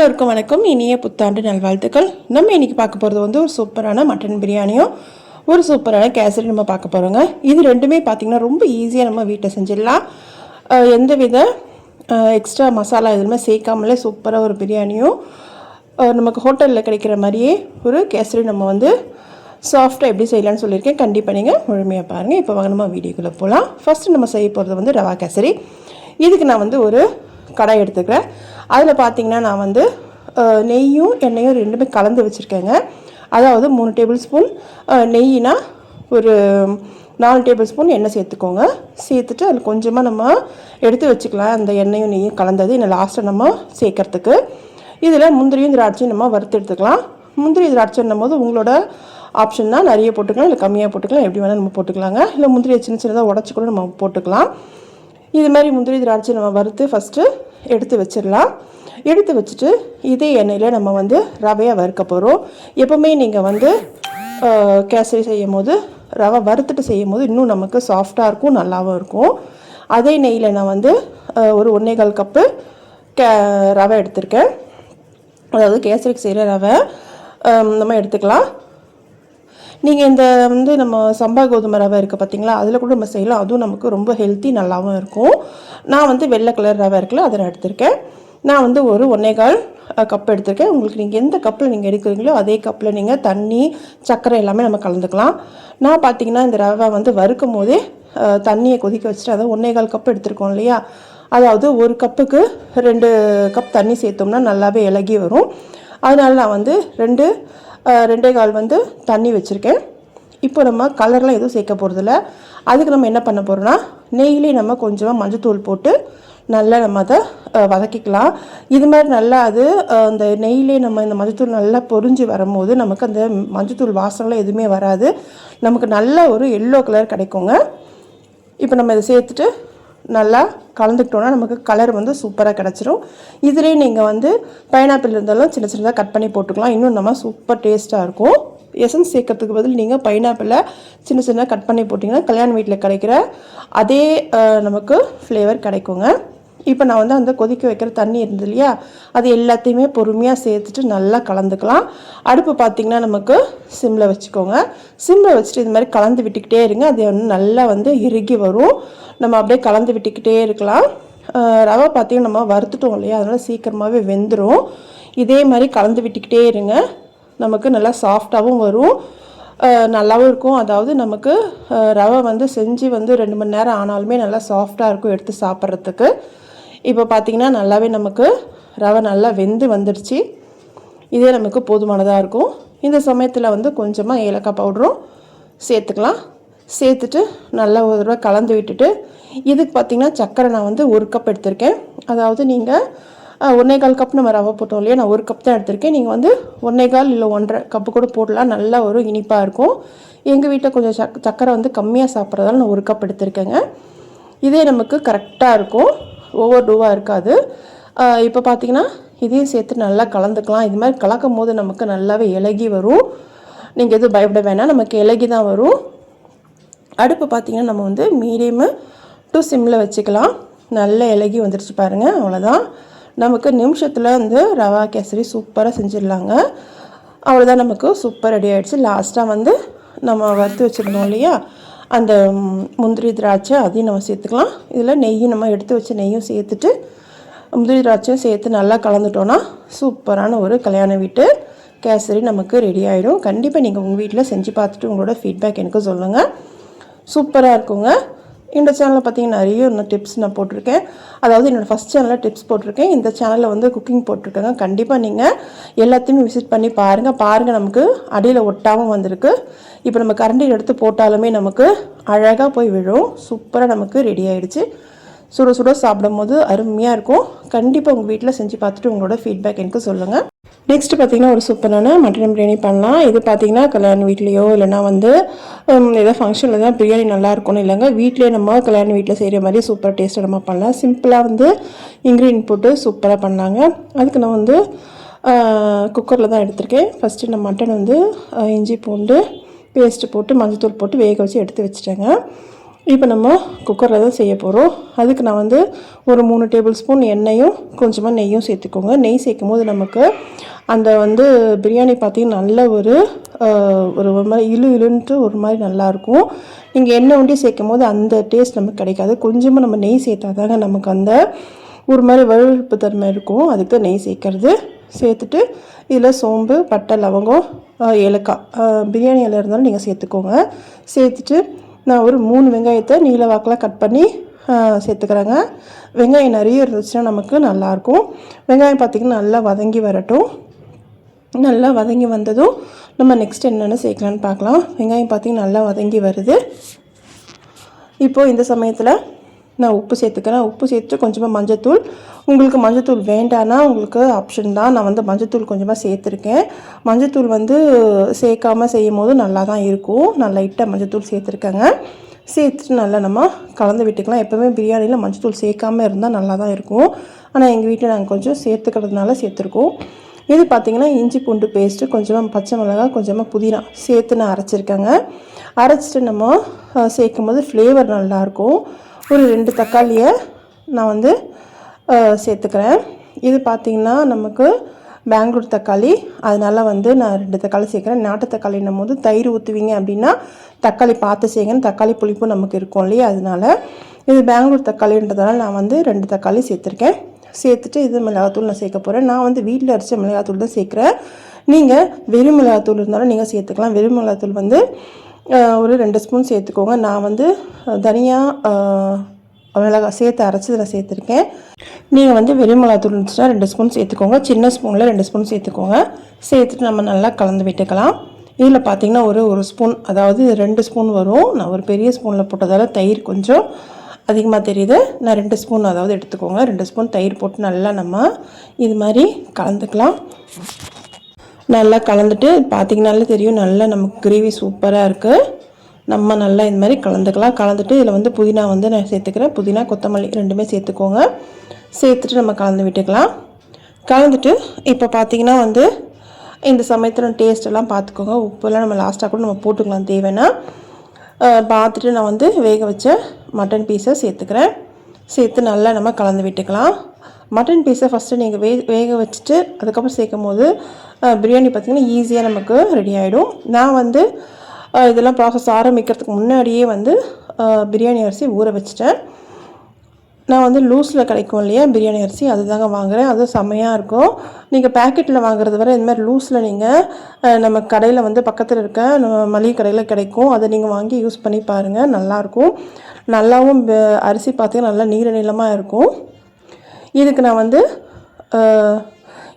எல்லோருக்கும் வணக்கம். இனிய புத்தாண்டு நல்வாழ்த்துக்கள். நம்ம இன்றைக்கி பார்க்க போகிறது வந்து ஒரு சூப்பரான மட்டன் பிரியாணியும் ஒரு சூப்பரான கேசரி நம்ம பார்க்க போகிறோங்க. இது ரெண்டுமே பார்த்திங்கன்னா ரொம்ப ஈஸியாக நம்ம வீட்டில் செஞ்சிடலாம். எந்த வித எக்ஸ்ட்ரா மசாலா எதுவுமே சேர்க்காமலே சூப்பராக ஒரு பிரியாணியும் நமக்கு ஹோட்டலில் கிடைக்கிற மாதிரியே ஒரு கேசரி நம்ம வந்து சாஃப்டாக எப்படி செய்யலான்னு சொல்லியிருக்கேன். கண்டிப்பாக நீங்கள் முழுமையாக பாருங்கள். இப்போ வாங்க நம்ம வீடியோக்குள்ளே போகலாம். ஃபஸ்ட்டு நம்ம செய்ய போகிறது வந்து ரவா கேசரி. இதுக்கு நான் வந்து ஒரு கடாய் எடுத்துக்கிறேன். அதில் பார்த்திங்கன்னா நான் வந்து நெய்யும் எண்ணெயும் ரெண்டுமே கலந்து வச்சுருக்கேங்க. அதாவது 3 டேபிள் ஸ்பூன் நெய்யினா ஒரு 4 டேபிள் ஸ்பூன் எண்ணெய் சேர்த்துக்கோங்க. சேர்த்துட்டு அதில் கொஞ்சமாக நம்ம எடுத்து வச்சுக்கலாம். அந்த எண்ணெயும் நெய்யும் கலந்தது இன்னும் லாஸ்ட்டாக நம்ம சேர்க்கறதுக்கு. இதில் முந்திரியும் திராட்சையும் நம்ம வறுத்து எடுத்துக்கலாம். முந்திரி திராட்சைன்னும் போது உங்களோட ஆப்ஷன் தான். நிறைய போட்டுக்கலாம், இல்லை கம்மியாக போட்டுக்கலாம், எப்படி வேணால் நம்ம போட்டுக்கலாங்க. இல்லை முந்திரியை சின்ன சின்னதாக உடச்சி கூட நம்ம போட்டுக்கலாம். இது மாதிரி முந்திரி திராட்சை நம்ம வறுத்து ஃபஸ்ட்டு எடுத்து வச்சிடலாம். எடுத்து வச்சுட்டு இதே எண்ணெயில் நம்ம வந்து ரவையை வறுக்க போகிறோம். எப்போவுமே நீங்கள் வந்து கேசரி செய்யும் போது ரவை வறுத்துட்டு செய்யும் போது இன்னும் நமக்கு சாஃப்டாக இருக்கும், நல்லாவும் இருக்கும். அதே நெய்யில் நான் வந்து ஒரு 1.25 கப்பு ரவை எடுத்திருக்கேன். அதாவது கேசரிக்கு செய்கிற ரவை நம்ம எடுத்துக்கலாம். நீங்கள் இந்த வந்து நம்ம சம்பா கோதுமை ரவை இருக்குது பார்த்திங்களா, அதில் கூட நம்ம செய்யலாம். அதுவும் நமக்கு ரொம்ப ஹெல்த்தி, நல்லாவும் இருக்கும். நான் வந்து வெள்ளை கலர் ரவை இருக்குல்ல, அதை நான் எடுத்திருக்கேன். நான் வந்து ஒரு 1.25 கப் எடுத்திருக்கேன். உங்களுக்கு நீங்கள் எந்த கப்பில் நீங்கள் எடுக்கிறீங்களோ அதே கப்பில் நீங்கள் தண்ணி, சர்க்கரை எல்லாமே நம்ம கலந்துக்கலாம். நான் பார்த்திங்கன்னா இந்த ரவை வந்து வறுக்கும் போதே தண்ணியை கொதிக்க வச்சுட்டு, அதை 1.25 கப் எடுத்துருக்கோம் இல்லையா, அதாவது ஒரு கப்புக்கு 2 கப் தண்ணி சேர்த்தோம்னா நல்லாவே இலகி வரும். அதனால நான் வந்து 2.25 வந்து தண்ணி வச்சுருக்கேன். இப்போ நம்ம கலர்லாம் எதுவும் சேர்க்க போகிறதில்ல. அதுக்கு நம்ம என்ன பண்ண போகிறோன்னா, நெய்யிலே நம்ம கொஞ்சமாக மஞ்சத்தூள் போட்டு நல்லா நம்ம அதை வதக்கிக்கலாம். இது மாதிரி நல்லா அது அந்த நெய்யிலே நம்ம இந்த மஞ்சத்தூள் நல்லா பொரிஞ்சு வரும்போது நமக்கு அந்த மஞ்சத்தூள் வாசனைலாம் எதுவுமே வராது. நமக்கு நல்ல ஒரு எல்லோ கலர் கிடைக்குங்க. இப்போ நம்ம இதை சேர்த்துட்டு நல்லா கலந்துக்கிட்டோன்னா நமக்கு கலர் வந்து சூப்பராக கிடச்சிரும். இதிலே நீங்கள் வந்து பைனாப்பிள் இருந்தாலும் சின்ன சின்னதாக கட் பண்ணி போட்டுக்கலாம். இன்னும் நம்ம சூப்பர் டேஸ்ட்டாக இருக்கும். எசன்ஸ் சேர்க்கறதுக்கு பதில் நீங்கள் பைனாப்பிளை சின்ன சின்ன கட் பண்ணி போட்டிங்கன்னா கல்யாண வீட்டில் கிடைக்கிற அதே நமக்கு ஃப்ளேவர் கிடைக்குங்க. இப்போ நான் வந்து அந்த கொதிக்க வைக்கிற தண்ணி இருந்தது இல்லையா, அது எல்லாத்தையுமே பொறுமையாக சேர்த்துட்டு நல்லா கலந்துக்கலாம். அடுப்பு பார்த்திங்கன்னா நமக்கு சிம்மில் வச்சுக்கோங்க. சிம்மில் வச்சுட்டு இது மாதிரி கலந்து விட்டுக்கிட்டே இருங்க. அது வந்து நல்லா வந்து இறுகி வரும். நம்ம அப்படியே கலந்து விட்டுக்கிட்டே இருக்கலாம். ரவை பார்த்திங்கன்னா நம்ம வறுத்துட்டோம் இல்லையா, அதனால் சீக்கிரமாகவே வெந்துடும். இதே மாதிரி கலந்து விட்டுக்கிட்டே இருங்க. நமக்கு நல்லா சாஃப்டாகவும் வரும், நல்லாவும் இருக்கும். அதாவது நமக்கு ரவை வந்து செஞ்சு வந்து 2 மணி நேரம் ஆனாலுமே நல்லா சாஃப்டாக இருக்கும் எடுத்து சாப்பிட்றதுக்கு. இப்போ பார்த்திங்கன்னா நல்லாவே நமக்கு ரவை நல்லா வெந்து வந்துடுச்சு. இதே நமக்கு போதுமானதாக இருக்கும். இந்த சமயத்தில் வந்து கொஞ்சமாக ஏலக்காய் பவுடரும் சேர்த்துக்கலாம். சேர்த்துட்டு நல்லா ஒரு தடவை கலந்து விட்டுட்டு, இதுக்கு பார்த்திங்கன்னா சர்க்கரை நான் வந்து 1 கப் எடுத்திருக்கேன். அதாவது நீங்கள் 1.25 கப் நம்ம ரவை போட்டோம் இல்லையா, நான் 1 கப் தான் எடுத்திருக்கேன். நீங்கள் வந்து 1.25 இல்லை 1.5 கப்பு கூட போடலாம். நல்லா ஒரு இனிப்பாக இருக்கும். எங்கள் வீட்டில் கொஞ்சம் சர்க்கரை வந்து கம்மியாக சாப்பிட்றதால நான் 1 கப் எடுத்திருக்கேங்க. இதே நமக்கு கரெக்டாக இருக்கும், ஓவர் டூவாக இருக்காது. இப்போ பார்த்திங்கன்னா இதையும் சேர்த்து நல்லா கலந்துக்கலாம். இது மாதிரி கலக்கும் போது நமக்கு நல்லாவே இலகி வரும். நீங்கள் எதுவும் பயப்பட வேணாம், நமக்கு இலகி தான் வரும். அடுப்பு பார்த்திங்கன்னா நம்ம வந்து மீடியம் டு சிம்மில் வச்சுக்கலாம். நல்ல இலகி வந்துடுச்சு பாருங்கள். அவ்வளோதான், நமக்கு நிமிஷத்தில் வந்து ரவா கேசரி சூப்பராக செஞ்சிடலாங்க. அவ்வளோதான், நமக்கு சூப்பர் ரெடி ஆகிடுச்சு. லாஸ்ட்டாக வந்து நம்ம வறுத்து வச்சுருந்தோம் இல்லையா, அந்த முந்திரி திராட்சை அதையும் நம்ம சேர்த்துக்கலாம். இதில் நெய்யும் நம்ம எடுத்து வச்ச நெய்யும் சேர்த்துட்டு முந்திரி திராட்சையும் சேர்த்து நல்லா கலந்துட்டோன்னா சூப்பரான ஒரு கல்யாண வீட்டு கேசரி நமக்கு ரெடி ஆகிடும். கண்டிப்பாக நீங்கள் உங்கள் வீட்டில் செஞ்சு பார்த்துட்டு உங்களோட ஃபீட்பேக் எனக்கு சொல்லுங்கள். சூப்பராக இருக்குங்க. இந்த சேனலில் பார்த்திங்கன்னா நிறைய இன்னும் டிப்ஸ் நான் போட்டிருக்கேன். அதாவது என்னோடய ஃபஸ்ட் சேனலில் டிப்ஸ் போட்டிருக்கேன். இந்த சேனலில் வந்து குக்கிங் போட்டிருக்கேங்க. கண்டிப்பாக நீங்கள் எல்லாத்தையுமே விசிட் பண்ணி பாருங்கள். நமக்கு அடியில் ஒட்டாமல் வந்திருக்கு. இப்போ நம்ம கரண்டியில் எடுத்து போட்டாலுமே நமக்கு அழகாக போய் விழும். சூப்பராக நமக்கு ரெடி ஆகிடுச்சு. சுட சுட சாப்பிடும் போது அருமையாக இருக்கும். கண்டிப்பாக உங்கள் வீட்டில் செஞ்சு பார்த்துட்டு உங்களோட ஃபீட்பேக் எனக்கு சொல்லுங்கள். நெக்ஸ்ட்டு பார்த்திங்கன்னா ஒரு சூப்பரான மட்டன் பிரியாணி பண்ணலாம். இது பார்த்திங்கன்னா கல்யாண வீட்லேயோ இல்லைனா வந்து ஏதோ ஃபங்க்ஷனில் தான் பிரியாணி நல்லா இருக்கும்னு இல்லைங்க, வீட்டிலே நம்ம கல்யாண வீட்டில் செய்கிற மாதிரி சூப்பர் டேஸ்ட்டாக நம்ம பண்ணலாம். சிம்பிளாக வந்து இன்க்ரீடியன்ட் போட்டு சூப்பராக பண்ணாங்க. அதுக்கு நான் வந்து குக்கரில் தான் எடுத்திருக்கேன். ஃபஸ்ட்டு நான் மட்டன் வந்து இஞ்சி பூண்டு பேஸ்ட்டு போட்டு மஞ்சத்தூள் போட்டு வேக வச்சு எடுத்து வச்சுட்டேங்க. இப்போ நம்ம குக்கரில் தான் செய்ய போகிறோம். அதுக்கு நான் வந்து ஒரு 3 டேபிள் ஸ்பூன் எண்ணெயும் கொஞ்சமாக நெய்யும் சேர்த்துக்கோங்க. நெய் சேர்க்கும் போது நமக்கு அந்த வந்து பிரியாணி பார்த்திங்கன்னா நல்ல ஒரு மாதிரி இழுன்ட்டு ஒரு மாதிரி நல்லாயிருக்கும். நீங்கள் எண்ணெய் ஒண்டி சேர்க்கும் போது அந்த டேஸ்ட் நமக்கு கிடைக்காது. கொஞ்சமாக நம்ம நெய் சேர்த்தா தாங்க நமக்கு அந்த ஒரு மாதிரி வழுவழுப்பு தன்மை இருக்கும். அதுக்கு தான் நெய் சேர்க்கறது. சேர்த்துட்டு இதில் சோம்பு, பட்டை, லவங்கம், ஏலக்காய், பிரியாணி இலை இருந்தாலும் நீங்கள் சேர்த்துக்கோங்க. சேர்த்துட்டு நான் ஒரு 3 வெங்காயத்தை நீல வாக்கில் கட் பண்ணி சேர்த்துக்கிறேங்க. வெங்காயம் நிறைய இருந்துச்சுன்னா நமக்கு நல்லாயிருக்கும். வெங்காயம் பார்த்திங்கன்னா நல்லா வதங்கி வரட்டும். நல்லா வதங்கி வந்ததும் நம்ம நெக்ஸ்ட் என்னென்னு சேர்க்கலான்னு பார்க்கலாம். வெங்காயம் பார்த்திங்கன்னா நல்லா வதங்கி வருது. இப்போது இந்த சமயத்தில் நான் உப்பு சேர்த்துக்கிறேன். உப்பு சேர்த்துட்டு கொஞ்சமாக மஞ்சத்தூள். உங்களுக்கு மஞ்சத்தூள் வேண்டான்னா உங்களுக்கு ஆப்ஷன் தான். நான் வந்து மஞ்சத்தூள் கொஞ்சமாக சேர்த்துருக்கேன். மஞ்சத்தூள் வந்து சேர்க்காமல் செய்யும் போது நல்லா தான் இருக்கும். நான் லைட்டாக மஞ்சத்தூள் சேர்த்துருக்கேங்க. சேர்த்துட்டு நல்லா நம்ம கலந்து விட்டுக்கலாம். எப்போவுமே பிரியாணியில் மஞ்சத்தூள் சேர்க்காமல் இருந்தால் நல்லா தான் இருக்கும். ஆனால் எங்கள் வீட்டில் நாங்கள் கொஞ்சம் சேர்த்துக்கிறதுனால சேர்த்துருக்கோம். இது பார்த்திங்கன்னா இஞ்சி பூண்டு பேஸ்ட்டு, கொஞ்சமாக பச்சை மிளகாய், கொஞ்சமாக புதினா சேர்த்து நான் அரைச்சிருக்கேங்க. அரைச்சிட்டு நம்ம சேர்க்கும் போது ஃப்ளேவர் நல்லாயிருக்கும். ஒரு 2 தக்காளியை நான் வந்து சேர்த்துக்கிறேன். இது பார்த்திங்கன்னா நமக்கு பெங்களூர் தக்காளி, அதனால் வந்து நான் 2 தக்காளி சேர்க்குறேன். நாட்டு தக்காளின்னும் போது தயிர் ஊற்றுவீங்க அப்படின்னா தக்காளி பார்த்து செய்யுங்கன்னு, தக்காளி புளிப்பும் நமக்கு இருக்கும் இல்லையா, அதனால். இது பெங்களூர் தக்காளின்றதுனால நான் வந்து 2 தக்காளி சேர்த்துருக்கேன். சேர்த்துட்டு இது மிளகாத்தூள் நான் சேர்க்க போகிறேன். நான் வந்து வீட்டில் அரைச்ச மிளகாத்தூள் தான் சேர்க்குறேன். நீங்கள் வெறும் மிளகாத்தூள் இருந்தாலும் நீங்கள் சேர்த்துக்கலாம். வெறும் மிளகாத்தூள் வந்து ஒரு 2 ஸ்பூன் சேர்த்துக்கோங்க. நான் வந்து தனியாக மிளகாய் சேர்த்து அரைச்சி நான் சேர்த்துருக்கேன். நீங்கள் வந்து வெறும் மிளகாத்தூள் இருந்துச்சுன்னா 2 ஸ்பூன் சேர்த்துக்கோங்க. சின்ன ஸ்பூனில் 2 ஸ்பூன் சேர்த்துக்கோங்க. சேர்த்துட்டு நம்ம நல்லா கலந்து விட்டுக்கலாம். இதில் பார்த்திங்கன்னா ஒரு ஸ்பூன், அதாவது 2 ஸ்பூன் வரும். நான் ஒரு பெரிய ஸ்பூனில் போட்டதால் தயிர் கொஞ்சம் அதிகமாக தெரியுது. நான் 2 ஸ்பூன் அதாவது எடுத்துக்கோங்க. 2 ஸ்பூன் தயிர் போட்டு நல்லா நம்ம இது மாதிரி கலந்துக்கலாம். நல்லா கலந்துட்டு பார்த்திங்கனாலே தெரியும், நல்லா நமக்கு கிரேவி சூப்பராக இருக்குது. நம்ம நல்லா இது மாதிரி கலந்துக்கலாம். கலந்துட்டு இதில் வந்து புதினா வந்து நான் சேர்த்துக்கிறேன். புதினா, கொத்தமல்லி ரெண்டுமே சேர்த்துக்கோங்க. சேர்த்துட்டு நம்ம கலந்து விட்டுக்கலாம். கலந்துட்டு இப்போ பார்த்திங்கன்னா வந்து இந்த சமயத்தில் டேஸ்ட்டெல்லாம் பார்த்துக்கோங்க. உப்புலாம் நம்ம லாஸ்ட்டாக கூட நம்ம போட்டுக்கலாம் தேவைன்னா. பார்த்துட்டு நான் வந்து வேக வச்ச மட்டன் பீஸை சேர்த்துக்கிறேன். சேர்த்து நல்லா நம்ம கலந்து விட்டுக்கலாம். மட்டன் பீஸை ஃபஸ்ட்டு நீங்கள் வேக வச்சுட்டு அதுக்கப்புறம் சேர்க்கும் போது பிரியாணி பார்த்திங்கன்னா ஈஸியாக நமக்கு ரெடி ஆகிடும். நான் வந்து இதெல்லாம் ப்ராசஸ் ஆரம்பிக்கிறதுக்கு முன்னாடியே வந்து பிரியாணி அரிசி ஊற வச்சுட்டேன். நான் வந்து லூஸில் கிடைக்கும் இல்லையா பிரியாணி அரிசி, அதுதாங்க வாங்குகிறேன். அதுவும் செம்மையாக இருக்கும். நீங்கள் பேக்கெட்டில் வாங்குறது வரை இந்த மாதிரி லூஸில் நீங்கள் நம்ம கடையில் வந்து பக்கத்தில் இருக்க மளிகை கடையில் கிடைக்கும். அதை நீங்கள் வாங்கி யூஸ் பண்ணி பாருங்கள், நல்லாயிருக்கும். நல்லாவும் அரிசி பார்த்திங்கன்னா நல்லா நீளமாக இருக்கும். இதுக்கு நான் வந்து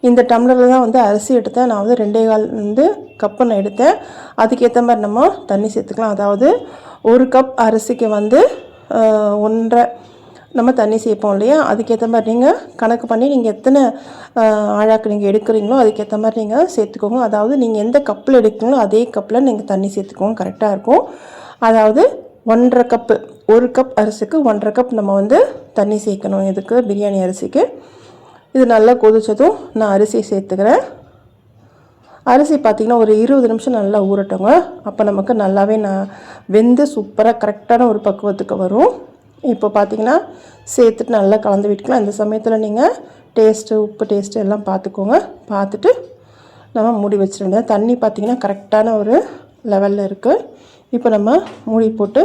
இந்த டம்ளரில் தான் வந்து அரிசி எடுத்தேன். நான் வந்து 2.25 கப்பு நான் எடுத்தேன். அதுக்கேற்ற மாதிரி நம்ம தண்ணி சேர்த்துக்கலாம். அதாவது 1 கப் அரிசிக்கு வந்து 1.5 நம்ம தண்ணி சேர்ப்போம் இல்லையா, அதுக்கேற்ற மாதிரி நீங்கள் கணக்கு பண்ணி நீங்கள் எத்தனை ஆழாக்கு நீங்கள் எடுக்கிறீங்களோ அதுக்கேற்ற மாதிரி நீங்கள் சேர்த்துக்கோங்க. அதாவது நீங்கள் எந்த கப்பில் எடுக்கிறீங்களோ அதே கப்பில் நீங்கள் தண்ணி சேர்த்துக்கோங்க, கரெக்டாக இருக்கும். அதாவது 1.5 கப்பு, 1 கப் அரிசிக்கு 1.5 கப் நம்ம வந்து தண்ணி சேர்க்கணும் இதுக்கு, பிரியாணி அரிசிக்கு. இது நல்லா கொதிச்சதும் நான் அரிசி சேர்த்துக்கிறேன். அரிசி பார்த்திங்கன்னா ஒரு 20 நிமிஷம் நல்லா ஊறட்டுங்க. அப்போ நமக்கு நல்லாவே வெந்து சூப்பராக கரெக்டான ஒரு பக்குவத்துக்கு வரும். இப்போ பார்த்திங்கன்னா சேர்த்துட்டு நல்லா கலந்து விட்டுக்கலாம். இந்த சமயத்தில் நீங்கள் உப்பு டேஸ்ட்டு எல்லாம் பார்த்துக்கோங்க. பார்த்துட்டு நம்ம மூடி வச்சிருங்க. தண்ணி பார்த்திங்கன்னா கரெக்டான ஒரு லெவலில் இருக்குது. இப்போ நம்ம மூடி போட்டு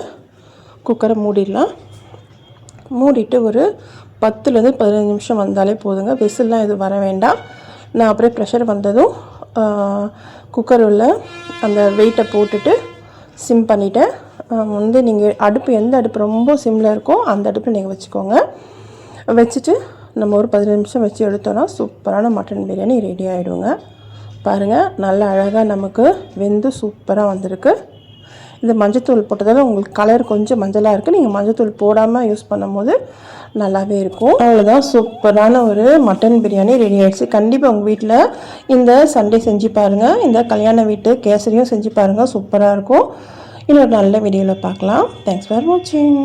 குக்கரை மூடிடலாம். மூடிட்டு ஒரு 10லேருந்து 15 நிமிஷம் வந்தாலே போதுங்க. விசில்லாம் எதுவும் வர வேண்டாம். நான் அப்படியே ப்ரெஷர் வந்ததும் குக்கர் உள்ள அந்த வெயிட்டை போட்டுட்டு சிம் பண்ணிவிட்டேன். வந்து நீங்கள் எந்த அடுப்பு ரொம்ப சிம்மில் இருக்கோ அந்த அடுப்பில் நீங்கள் வச்சுக்கோங்க. வச்சுட்டு நம்ம ஒரு 15 நிமிஷம் வச்சு எடுத்தோன்னா சூப்பரான மட்டன் பிரியாணி ரெடி ஆகிடுங்க. பாருங்கள், நல்லா அழகாக நமக்கு வெந்து சூப்பராக வந்திருக்கு. இது மஞ்சத்தூள் போட்டதால் உங்களுக்கு கலர் கொஞ்சம் மஞ்சளாக இருக்குது. நீங்கள் மஞ்சத்தூள் போடாமல் யூஸ் பண்ணும் போது நல்லாவே இருக்கும். அவ்வளோதான், சூப்பரான ஒரு மட்டன் பிரியாணி ரெடி ஆகிடுச்சு. கண்டிப்பாக உங்கள் வீட்டில் இந்த சண்டே செஞ்சு பாருங்கள். இந்த கல்யாண வீட்டு கேசரியும் செஞ்சு பாருங்கள், சூப்பராக இருக்கும். இன்னொரு நல்ல வீடியோவில் பார்க்கலாம். தேங்க்ஸ் ஃபார் வாட்சிங்.